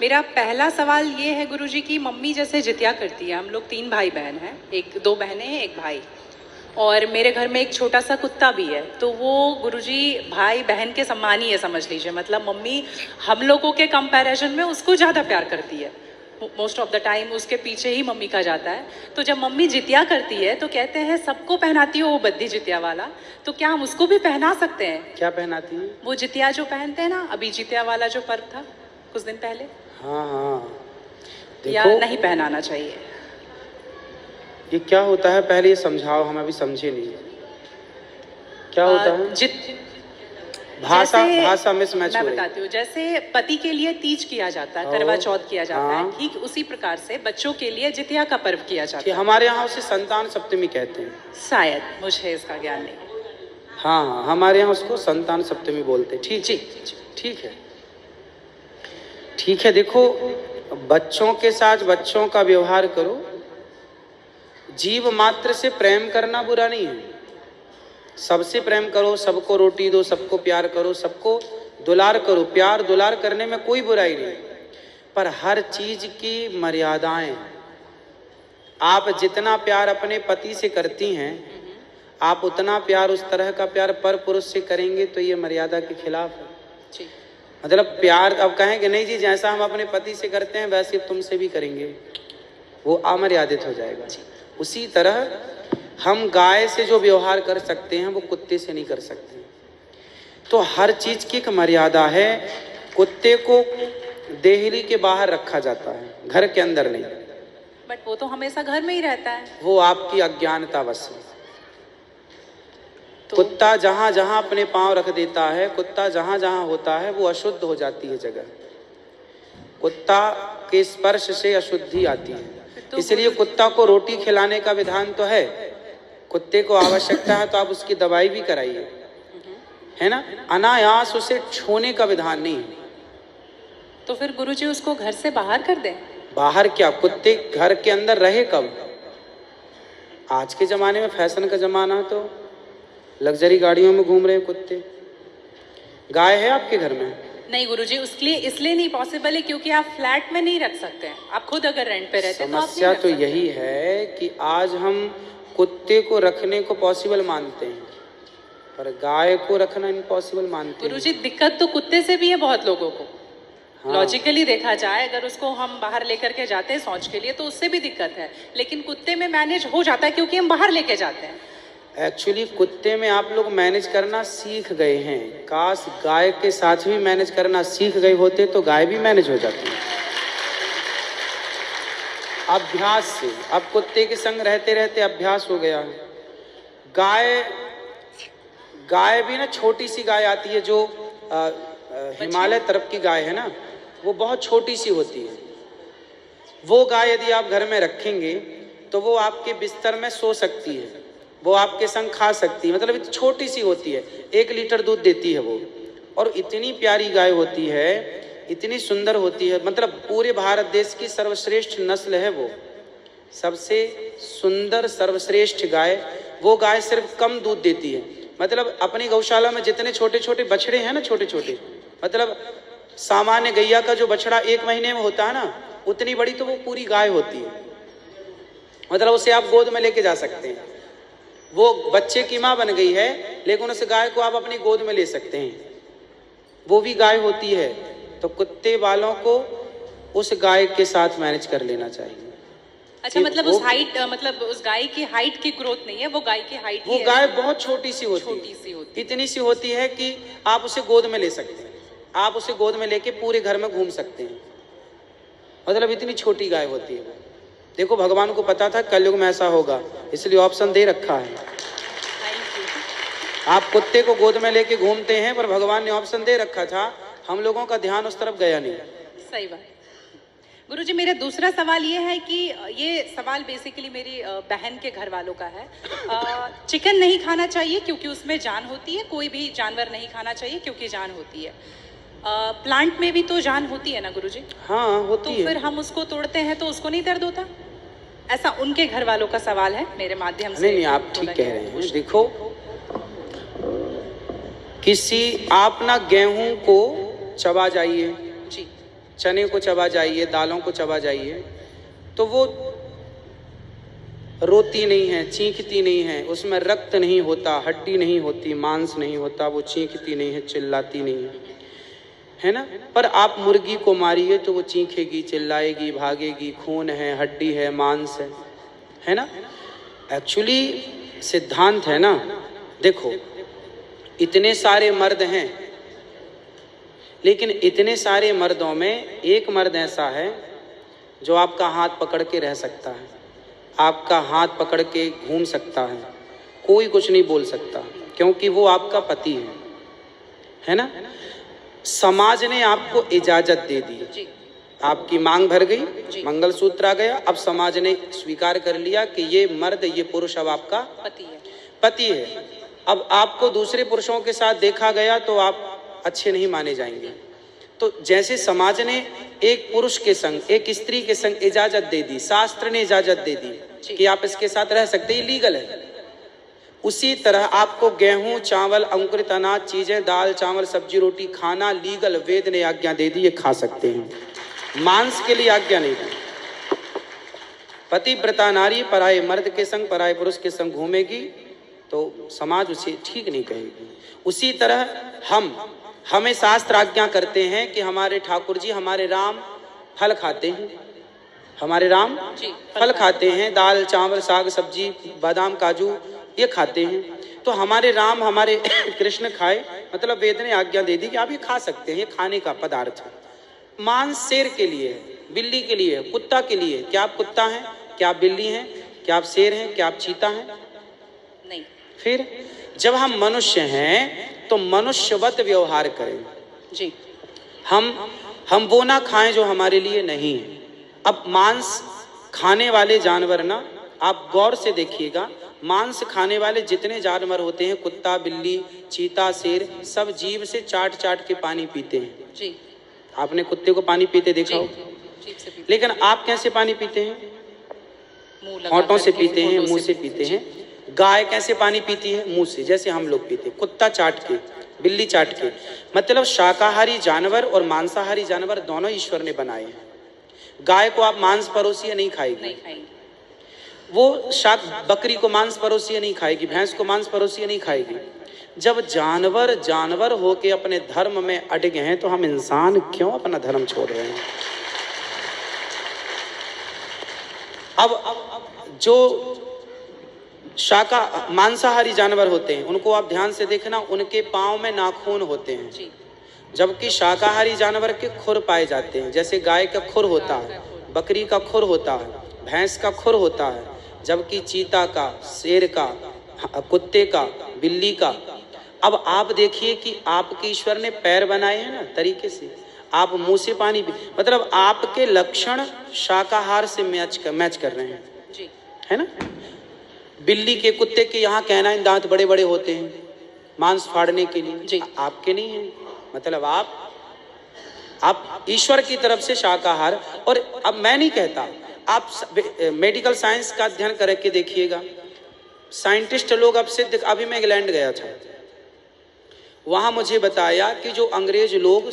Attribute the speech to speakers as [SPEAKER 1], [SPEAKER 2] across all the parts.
[SPEAKER 1] मेरा पहला सवाल ये है गुरुजी कि मम्मी जैसे जितिया करती है, हम लोग 3 भाई बहन हैं, एक 2 बहनें हैं, एक भाई, और मेरे घर में एक छोटा सा कुत्ता भी है। तो वो गुरुजी भाई बहन के समान ही है, समझ लीजिए। मतलब मम्मी हम लोगों के कंपैरिजन में उसको ज़्यादा प्यार करती है। मोस्ट ऑफ द टाइम उसके पीछे ही मम्मी का जाता है। तो जब मम्मी जितिया करती है तो कहते हैं सबको पहनाती हो वो बद्दी जितिया वाला, तो क्या हम उसको भी पहना सकते हैं?
[SPEAKER 2] क्या पहनाती है?
[SPEAKER 1] वो जितिया जो पहनते हैं ना, अभी जितिया वाला जो पर्व था कुछ दिन पहले।
[SPEAKER 2] हाँ हाँ,
[SPEAKER 1] या
[SPEAKER 2] देखो
[SPEAKER 1] नहीं पहनाना चाहिए?
[SPEAKER 2] ये क्या होता है, पहले ये समझाओ, हम अभी समझे नहीं क्या होता है। भाषा मिसमैच हो
[SPEAKER 1] मैं
[SPEAKER 2] रही है।
[SPEAKER 1] बताती हूँ। जैसे पति के लिए तीज किया जाता है, करवा चौथ किया जाता है,
[SPEAKER 2] हाँ।
[SPEAKER 1] ठीक उसी प्रकार से बच्चों के लिए जितिया का पर्व किया जाता है।
[SPEAKER 2] हमारे यहाँ उसे संतान सप्तमी कहते हैं।
[SPEAKER 1] शायद, मुझे इसका ज्ञान नहीं।
[SPEAKER 2] हाँ हाँ, हमारे यहाँ उसको संतान सप्तमी बोलते हैं। ठीक
[SPEAKER 1] जी,
[SPEAKER 2] ठीक है, ठीक है। देखो, बच्चों के साथ बच्चों का व्यवहार करो। जीव मात्र से प्रेम करना बुरा नहीं है। सबसे प्रेम करो, सबको रोटी दो, सबको प्यार करो, सबको दुलार करो। प्यार दुलार करने में कोई बुराई नहीं, पर हर चीज की मर्यादाएं। आप जितना प्यार अपने पति से करती हैं, आप उतना प्यार, उस तरह का प्यार पर पुरुष से करेंगे तो ये मर्यादा के खिलाफ है।
[SPEAKER 1] जी।
[SPEAKER 2] मतलब प्यार, अब कहेंगे नहीं जी जैसा हम अपने पति से करते हैं वैसे तुमसे भी करेंगे, वो अमर्यादित हो जाएगा। उसी तरह हम गाय से जो व्यवहार कर सकते हैं वो कुत्ते से नहीं कर सकते। तो हर चीज की एक मर्यादा है। कुत्ते को देहली के बाहर रखा जाता है, घर के अंदर नहीं।
[SPEAKER 1] बट वो तो हमेशा घर में ही रहता है।
[SPEAKER 2] वो आपकी अज्ञानतावश है। तो कुत्ता जहां जहां अपने पांव रख देता है, कुत्ता जहां जहां होता है, वो अशुद्ध हो जाती है जगह। कुत्ता के स्पर्श से अशुद्धि आती है। तो इसलिए कुत्ता को रोटी खिलाने का विधान तो है। कुत्ते को आवश्यकता है तो आप उसकी दवाई भी कराइए, है ना। अनायास उसे छूने का विधान नहीं है।
[SPEAKER 1] तो फिर गुरुजी उसको घर से बाहर कर दें?
[SPEAKER 2] बाहर क्या, कुत्ते घर के अंदर रहे कब? आज के जमाने में फैशन का जमाना, तो लग्जरी गाड़ियों में घूम रहे हैं कुत्ते। गाय है आपके घर में?
[SPEAKER 1] नहीं गुरुजी, उसके लिए इसलिए नहीं पॉसिबल है क्योंकि आप फ्लैट में नहीं रख सकते हैं। आप खुद अगर रेंट पे रहते हैं तो आप
[SPEAKER 2] समस्या तो यही है कि आज हम कुत्ते को रखने को पॉसिबल मानते हैं, पर गाय को रखना इम्पॉसिबल मानते हैं।
[SPEAKER 1] गुरुजी, दिक्कत तो कुत्ते से भी है बहुत लोगों को। हाँ। लॉजिकली देखा जाए, अगर उसको हम बाहर लेकर के जाते हैं शौच के लिए तो उससे भी दिक्कत है, लेकिन कुत्ते में मैनेज हो जाता है क्योंकि हम बाहर लेके जाते हैं।
[SPEAKER 2] एक्चुअली कुत्ते में आप लोग मैनेज करना सीख गए हैं। काश गाय के साथ भी मैनेज करना सीख गए होते तो गाय भी मैनेज हो जाती है अभ्यास से। अब कुत्ते के संग रहते रहते अभ्यास हो गया है। गाय भी ना, छोटी सी गाय आती है जो हिमालय तरफ की गाय है ना, वो बहुत छोटी सी होती है। वो गाय यदि आप घर में रखेंगे तो वो आपके बिस्तर में सो सकती है, वो आपके संग खा सकती है। मतलब इतनी छोटी सी होती है, 1 लीटर दूध देती है वो, और इतनी प्यारी गाय होती है, इतनी सुंदर होती है। मतलब पूरे भारत देश की सर्वश्रेष्ठ नस्ल है वो, सबसे सुंदर सर्वश्रेष्ठ गाय। वो गाय सिर्फ कम दूध देती है। मतलब अपनी गौशाला में जितने छोटे छोटे बछड़े हैं ना, छोटे छोटे, मतलब सामान्य गैया का जो बछड़ा 1 महीने में होता है ना, उतनी बड़ी तो वो पूरी गाय होती है। मतलब उसे आप गोद में लेके जा सकते हैं। वो बच्चे की माँ बन गई है, लेकिन उस गाय को आप अपनी गोद में ले सकते हैं, वो भी गाय होती है। तो कुत्ते वालों को उस गाय के साथ मैनेज कर लेना चाहिए।
[SPEAKER 1] अच्छा, मतलब उस हाइट, मतलब उस गाय की हाइट की ग्रोथ नहीं है, वो गाय की हाइट,
[SPEAKER 2] वो गाय बहुत छोटी सी होती है, इतनी सी होती है कि आप उसे गोद में ले सकते हैं। आप उसे गोद में लेके पूरे घर में घूम सकते हैं। मतलब इतनी छोटी गाय होती है वो। देखो, भगवान को पता था कलयुग में ऐसा होगा, इसलिए ऑप्शन दे रखा है। आप कुत्ते को गोद में लेके घूमते हैं, पर भगवान ने ऑप्शन दे रखा था, हम लोगों का ध्यान उस तरफ गया नहीं।
[SPEAKER 1] सही बात। गुरुजी, मेरा दूसरा सवाल ये है कि ये सवाल बेसिकली मेरी बहन के घर वालों का है। चिकन नहीं खाना चाहिए क्योंकि उसमें जान होती है, कोई भी जानवर नहीं खाना चाहिए क्योंकि जान होती है। प्लांट में भी तो जान होती है ना गुरुजी?
[SPEAKER 2] हाँ, होती है।
[SPEAKER 1] तो फिर हम उसको तोड़ते हैं तो उसको नहीं दर्द होता? ऐसा उनके घर वालों का सवाल है, मेरे माध्यम से।
[SPEAKER 2] नहीं, आप ठीक कह रहे हैं। देखो, किसी आप ना गेहूं को चबा जाइए,
[SPEAKER 1] जी,
[SPEAKER 2] चने को चबा जाइए, दालों को चबा जाइए, तो वो रोती नहीं है, चीखती नहीं है, उसमें रक्त नहीं होता, हड्डी नहीं होती, मांस नहीं होता, वो चीखती नहीं है, चिल्लाती नहीं है ना। पर आप मुर्गी को मारिए तो वो चीखेगी, चिल्लाएगी, भागेगी, खून है, हड्डी है, मांस है ना। एक्चुअली सिद्धांत है ना, देखो इतने सारे मर्द हैं, लेकिन इतने सारे मर्दों में एक मर्द ऐसा है जो आपका हाथ पकड़ के रह सकता है, आपका हाथ पकड़ के घूम सकता है, कोई कुछ नहीं बोल सकता, क्योंकि वो आपका पति है ना। समाज ने आपको इजाजत दे दी, आपकी मांग भर गई, मंगलसूत्र आ गया, अब समाज ने स्वीकार कर लिया कि ये मर्द, ये पुरुष अब आपका पति है। अब आपको दूसरे पुरुषों के साथ देखा गया तो आप अच्छे नहीं माने जाएंगे। तो जैसे समाज ने एक पुरुष के संग, एक स्त्री के संग इजाजत दे दी, शास्त्र ने इजाजत दे दी कि आप इसके साथ रह सकते, ये लीगल है, उसी तरह आपको गेहूं, चावल, अंकुरित अनाज चीजें, दाल, चावल, सब्जी, रोटी खाना लीगल, वेद ने आज्ञा दे दी, ये खा सकते हैं, मांस के लिए आज्ञा नहीं दी। पतिव्रता नारी पराये मर्द के संग, पराये पुरुष के संग घूमेगी तो समाज उसे ठीक नहीं कहेगी। उसी तरह हमें शास्त्र आज्ञा करते हैं कि हमारे ठाकुर जी, हमारे राम फल खाते हैं, हमारे राम फल खाते हैं, दाल, चावल, साग, सब्जी, बादाम, काजू ये खाते हैं, तो हमारे राम, हमारे कृष्ण खाए, मतलब वेद ने आज्ञा दे दी कि आप ये खा सकते हैं, ये खाने का पदार्थ है। मांस शेर के लिए है, बिल्ली के लिए है, कुत्ता के लिए। क्या आप कुत्ता हैं? क्या आप बिल्ली हैं? क्या आप शेर हैं? क्या आप चीता हैं?
[SPEAKER 1] नहीं।
[SPEAKER 2] फिर जब हम मनुष्य हैं तो मनुष्यवत व्यवहार करें
[SPEAKER 1] जी।
[SPEAKER 2] हम वो ना खाएं जो हमारे लिए नहीं है। अब मांस खाने वाले जानवर ना, आप गौर से देखिएगा, मांस खाने वाले जितने जानवर होते हैं, कुत्ता, बिल्ली, चीता, शेर, सब जीभ से चाट चाट के पानी पीते हैं
[SPEAKER 1] जी।
[SPEAKER 2] आपने कुत्ते को पानी पीते देखा हो, लेकिन आप कैसे पानी पीते हैं? होंठों से पीते हैं, मुंह से पीते हैं। गाय कैसे पानी पीती है? मुंह से, जैसे हम लोग पीते, कुत्ता चाट के, बिल्ली चाट के। मतलब शाकाहारी जानवर और मांसाहारी जानवर दोनों ईश्वर ने बनाए हैं। गाय को आप मांस परोसिए, नहीं खाएगी, वो बकरी को मांस परोसिए नहीं खाएगी, भैंस को मांस परोसिए नहीं खाएगी। जब जानवर होके अपने धर्म में अटके हैं, तो हम इंसान क्यों अपना धर्म छोड़ रहे हैं? अब जो मांसाहारी जानवर होते हैं, उनको आप ध्यान से देखना, उनके पांव में नाखून होते हैं, जबकि शाकाहारी जानवर के खुर पाए जाते हैं। जैसे गाय का खुर होता है, बकरी का खुर होता है, भैंस का खुर होता है, जबकि चीता का, शेर का, कुत्ते का, बिल्ली का। अब आप देखिए कि आपके ईश्वर ने पैर बनाए हैं ना तरीके से, आप मुंह से पानी पी, मतलब आपके लक्षण शाकाहार से मैच कर रहे हैं जी, है ना। बिल्ली के, कुत्ते के यहाँ कैनाइन दांत बड़े बड़े होते हैं मांस फाड़ने के लिए जी, आपके नहीं है। मतलब आप ईश्वर की तरफ से शाकाहार। और अब मैं नहीं कहता, आप मेडिकल साइंस का अध्ययन करके देखिएगा, साइंटिस्ट लोग अब सिद्ध, अभी मैं इंग्लैंड गया था, वहां मुझे बताया कि जो अंग्रेज लोग,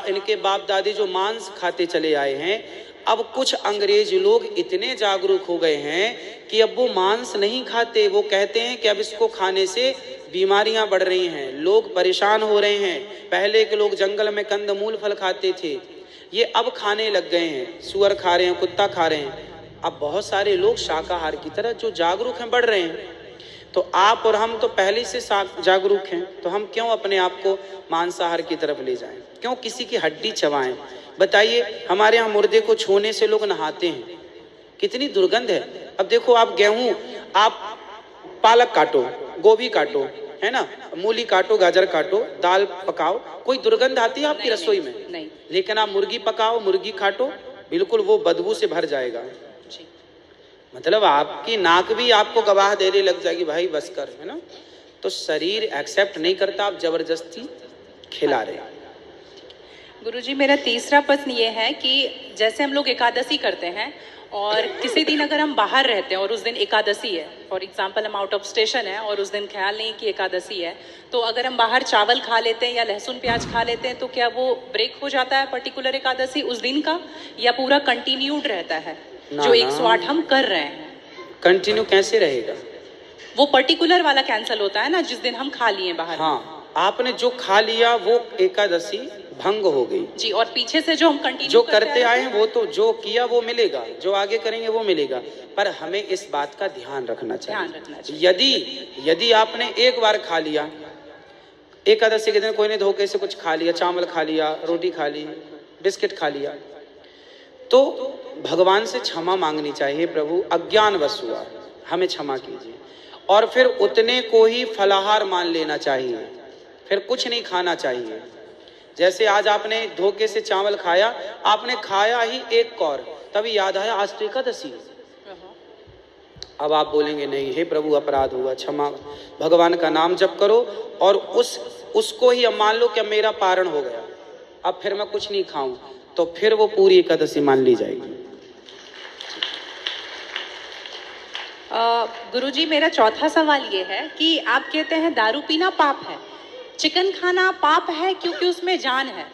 [SPEAKER 2] इनके बाप दादी जो मांस खाते चले आए हैं, अब कुछ अंग्रेज लोग इतने जागरूक हो गए हैं कि अब वो मांस नहीं खाते। वो कहते हैं कि अब इसको खाने से बीमारियां बढ़ रही हैं, लोग परेशान हो रहे हैं। पहले के लोग जंगल में कंदमूल फल खाते थे, ये अब खाने लग गए हैं, सुअर खा रहे हैं, कुत्ता खा रहे हैं। अब बहुत सारे लोग शाकाहार की तरफ जो जागरूक हैं, बढ़ रहे हैं। तो आप और हम तो पहले से जागरूक हैं, तो हम क्यों अपने आप को मांसाहार की तरफ ले जाएं? क्यों किसी की हड्डी चबाएं? बताइए, हमारे यहाँ मुर्दे को छूने से लोग नहाते हैं, कितनी दुर्गंध है। अब देखो, आप गेहूं, आप पालक काटो, गोभी काटो, है ना, मूली काटो, गाजर काटो, दाल पकाओ, कोई दुर्गंध आती है आपकी रसोई में? नहीं। लेकिन आप मुर्गी पकाओ, मुर्गी काटो, बिल्कुल वो बदबू से भर जाएगा। मतलब आपकी नाक भी आपको गवाह देने लग जाएगी, भाई बस कर, है ना। तो शरीर एक्सेप्ट नहीं करता, आप जबरदस्ती खिला रहे हैं।
[SPEAKER 1] गुरुजी, मेरा तीसरा प्रश्न ये है कि जैसे हम लोग एकादशी करते हैं और किसी दिन अगर हम बाहर रहते हैं और उस दिन एकादशी है, फॉर एग्जांपल हम आउट ऑफ स्टेशन है और उस दिन ख्याल नहीं कि एकादशी है, तो अगर हम बाहर चावल खा लेते हैं या लहसुन प्याज खा लेते हैं तो क्या वो ब्रेक हो जाता है पर्टिकुलर एकादशी उस दिन का, या पूरा कंटिन्यूड रहता है जो 108 हम कर रहे हैं?
[SPEAKER 2] कंटिन्यू कैसे रहेगा?
[SPEAKER 1] वो पर्टिकुलर वाला कैंसिल होता है ना जिस दिन हम खा लिए बाहर।
[SPEAKER 2] हाँ, आपने जो खा लिया वो एकादशी भंग हो गई
[SPEAKER 1] जी, और पीछे से जो हम कंटिन्यू
[SPEAKER 2] जो करते आए हैं वो तो जो किया वो मिलेगा, जो आगे करेंगे वो मिलेगा, पर हमें इस बात का ध्यान रखना चाहिए। यदि आपने एक बार खा लिया, एकादशी के दिन कोई ने धोखे से कुछ खा लिया, चावल खा लिया, रोटी खा ली, बिस्किट खा लिया, तो भगवान से क्षमा मांगनी चाहिए, प्रभु अज्ञानवश हुआ, हमें क्षमा कीजिए, और फिर उतने को ही फलाहार मान लेना चाहिए, फिर कुछ नहीं खाना चाहिए। जैसे आज आपने धोखे से चावल खाया, आपने खाया ही एक कौर, तभी याद आया आज तो एकादशी। अब आप बोलेंगे नहीं, हे प्रभु अपराध हुआ, क्षमा, भगवान का नाम जप करो, और उसको ही अब मान लो कि अब मेरा पारण हो गया, अब फिर मैं कुछ नहीं खाऊं, तो फिर वो पूरी एकादशी मान ली जाएगी।
[SPEAKER 1] गुरुजी, मेरा चौथा सवाल ये है कि आप कहते हैं दारू पीना पाप है, चिकन खाना पाप है क्योंकि उसमें जान है।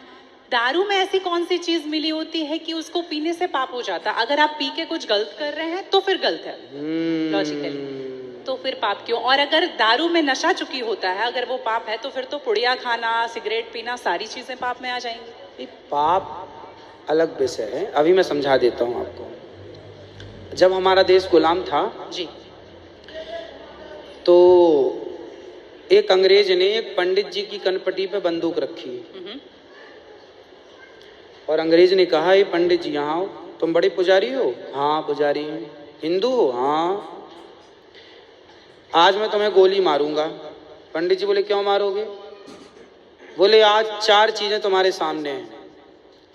[SPEAKER 1] दारू में ऐसी कौन सी चीज मिली होती है कि उसको पीने से पाप हो जाता? अगर आप पी के कुछ गलत कर रहे हैं तो फिर गलत है लॉजिकली, तो फिर पाप क्यों? और अगर दारू में नशा चुकी होता है, अगर वो पाप है, तो फिर तो पुड़िया खाना, सिगरेट पीना, सारी चीजें पाप में आ जाएंगी।
[SPEAKER 2] पाप अलग विषय है, अभी मैं समझा देता हूँ आपको। जब हमारा देश गुलाम था
[SPEAKER 1] जी,
[SPEAKER 2] तो एक अंग्रेज ने एक पंडित जी की कनपटी पे बंदूक रखी, और अंग्रेज ने कहा, ये पंडित जी यहाँ आओ, तुम बड़े पुजारी हो? हाँ पुजारी हूँ। हिंदू हो? हाँ। आज मैं तुम्हें गोली मारूंगा। पंडित जी बोले, क्यों मारोगे? बोले, आज 4 चीजें तुम्हारे सामने हैं।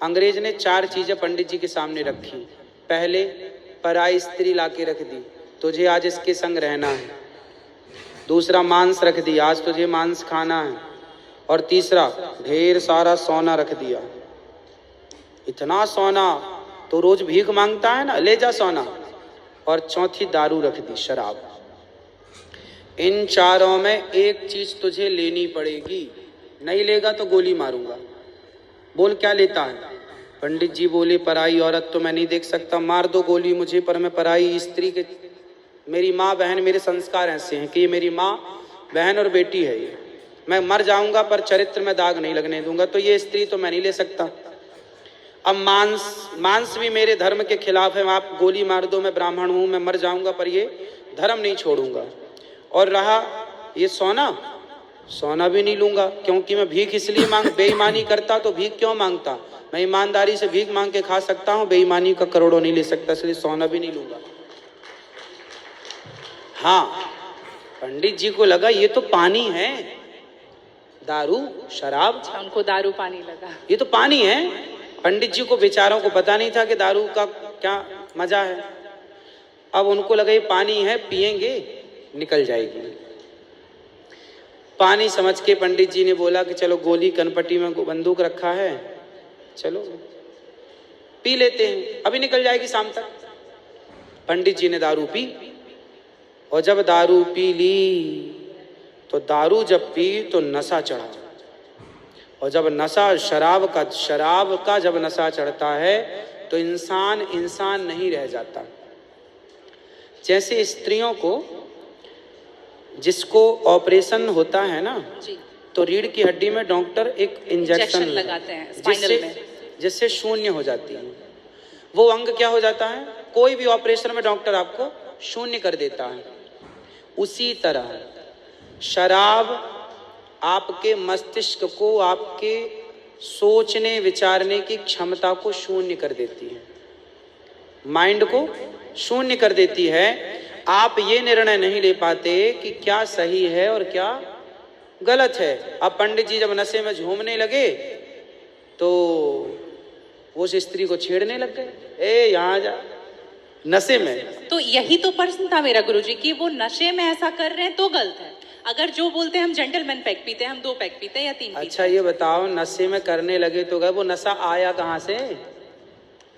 [SPEAKER 2] अंग्रेज ने 4 चीजें पंडित जी के सामने रखी। पहले, पराई स्त्री लाके रख दी, तुझे आज इसके संग रहना है। दूसरा, मांस रख दिया, आज तुझे मांस खाना है। और तीसरा, ढेर सारा सोना रख दिया। इतना सोना तो रोज भीख मांगता है ना, ले जा सोना। और चौथी, दारू रख दी, शराब। इन 4 में एक चीज तुझे लेनी पड़ेगी, नहीं लेगा तो गोली मारूंगा। बोल, क्या लेता है? पंडित जी बोले, पराई औरत तो मैं नहीं देख सकता, मार दो गोली मुझे, पर मैं पराई स्त्री के, मेरी माँ बहन, मेरे संस्कार ऐसे हैं कि ये मेरी माँ बहन और बेटी है, ये मैं मर जाऊंगा पर चरित्र में दाग नहीं लगने दूंगा, तो ये स्त्री तो मैं नहीं ले सकता। अब मांस भी मेरे धर्म के खिलाफ है, आप गोली मार दो, मैं ब्राह्मण हूं, मैं मर जाऊंगा पर ये धर्म नहीं छोड़ूंगा। और रहा ये सोना भी नहीं लूंगा, क्योंकि मैं भीख इसलिए बेईमानी करता तो भीख क्यों मांगता? मैं ईमानदारी से भीख मांग के खा सकता हूँ, बेईमानी का करोड़ों नहीं ले सकता, इसलिए सोना भी नहीं लूंगा। हाँ, पंडित जी को लगा ये तो पानी है, दारू शराब,
[SPEAKER 1] उनको दारू पानी लगा,
[SPEAKER 2] ये तो पानी है। पंडित जी को बेचारों को पता नहीं था कि दारू का क्या मजा है। अब उनको लगा ये पानी है, पिएंगे निकल जाएगी। पानी समझ के पंडित जी ने बोला कि चलो, गोली कनपटी में बंदूक रखा है, चलो पी लेते हैं, अभी निकल जाएगी शाम तक। पंडित जी ने दारू पी, और जब दारू पी ली तो दारू जब पी तो नशा चढ़ा, और जब नशा शराब का जब नशा चढ़ता है तो इंसान नहीं रह जाता। जैसे स्त्रियों को, जिसको ऑपरेशन होता है ना
[SPEAKER 1] जी,
[SPEAKER 2] तो रीढ़ की हड्डी में डॉक्टर एक इंजेक्शन
[SPEAKER 1] लगाते हैं स्पाइनल में,
[SPEAKER 2] जिससे शून्य हो जाती है। वो अंग क्या हो जाता है? कोई भी ऑपरेशन में डॉक्टर आपको शून्य कर देता है। उसी तरह शराब आपके मस्तिष्क को, आपके सोचने विचारने की क्षमता को शून्य कर देती है, माइंड को शून्य कर देती है। आप ये निर्णय नहीं ले पाते कि क्या सही है और क्या गलत है। अब पंडित जी जब नशे में झूमने लगे तो वो उस स्त्री को छेड़ने लग गए, ए यहाँ जा, नशे में।
[SPEAKER 1] तो यही तो प्रश्न था मेरा गुरुजी कि वो नशे में ऐसा कर रहे हैं तो गलत है। अगर जो बोलते हैं हम जेंटलमैन पैक पीते हैं, हम 2 पैक पीते हैं या 3 पीते हैं।
[SPEAKER 2] अच्छा ये बताओ, नशे में करने लगे तो गए, वो नशा आया कहाँ से?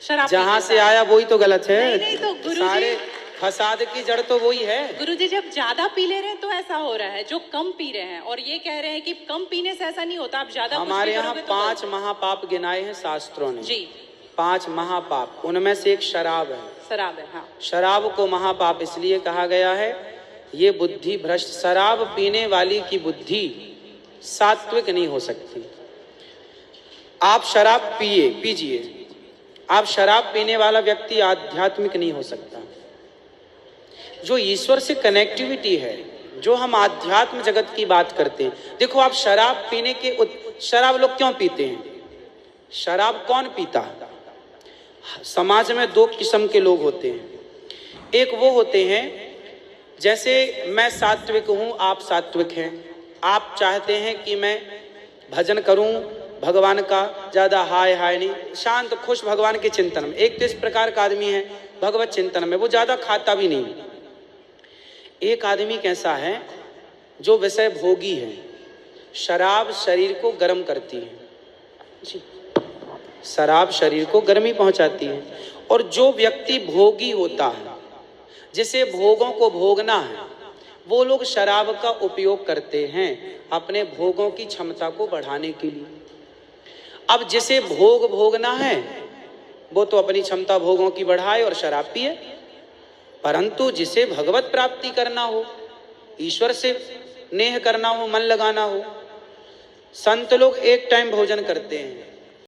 [SPEAKER 1] शराब
[SPEAKER 2] जहां
[SPEAKER 1] पीने
[SPEAKER 2] से
[SPEAKER 1] का।
[SPEAKER 2] आया वही तो गलत है।
[SPEAKER 1] नहीं, तो गुरुजी-
[SPEAKER 2] सारे फसाद की जड़ तो वही है।
[SPEAKER 1] गुरुजी जब ज्यादा पी ले रहे हैं तो ऐसा हो रहा है, जो कम पी रहे हैं और ये कह रहे हैं कि कम पीने से ऐसा नहीं होता, आप ज्यादा कुछ भी
[SPEAKER 2] हमारे यहाँ
[SPEAKER 1] करोगे तो
[SPEAKER 2] 5 महापाप गिनाए हैं शास्त्रों ने।
[SPEAKER 1] जी
[SPEAKER 2] 5 महापाप, उनमें से एक शराब है।
[SPEAKER 1] शराब है, हाँ।
[SPEAKER 2] शराब को महापाप इसलिए कहा गया है, ये बुद्धि भ्रष्ट, शराब पीने वाली की बुद्धि सात्विक नहीं हो सकती। आप शराब पीजिए, आप शराब पीने वाला व्यक्ति आध्यात्मिक नहीं हो सकता। जो ईश्वर से कनेक्टिविटी है, जो हम आध्यात्म जगत की बात करते हैं, देखो आप शराब पीने के शराब लोग क्यों पीते हैं? शराब कौन पीता है? समाज में 2 किस्म के लोग होते हैं। एक वो होते हैं, जैसे मैं सात्विक हूं, आप सात्विक हैं, आप चाहते हैं कि मैं भजन करूं भगवान का, ज्यादा हाय हाय नहीं, शांत खुश भगवान के चिंतन में। एक तो इस प्रकार का आदमी है भगवत चिंतन में, वो ज्यादा खाता भी नहीं। एक आदमी कैसा है जो विषय भोगी है। शराब शरीर को गर्म करती है जी, शराब शरीर को गर्मी पहुंचाती है। और जो व्यक्ति भोगी होता है, जिसे भोगों को भोगना है, वो लोग शराब का उपयोग करते हैं अपने भोगों की क्षमता को बढ़ाने के लिए। अब जिसे भोग भोगना है वो तो अपनी क्षमता भोगों की बढ़ाए और शराब पिए, परंतु जिसे भगवत प्राप्ति करना हो, ईश्वर से नेह करना हो, मन लगाना हो, संत लोग एक टाइम भोजन करते हैं,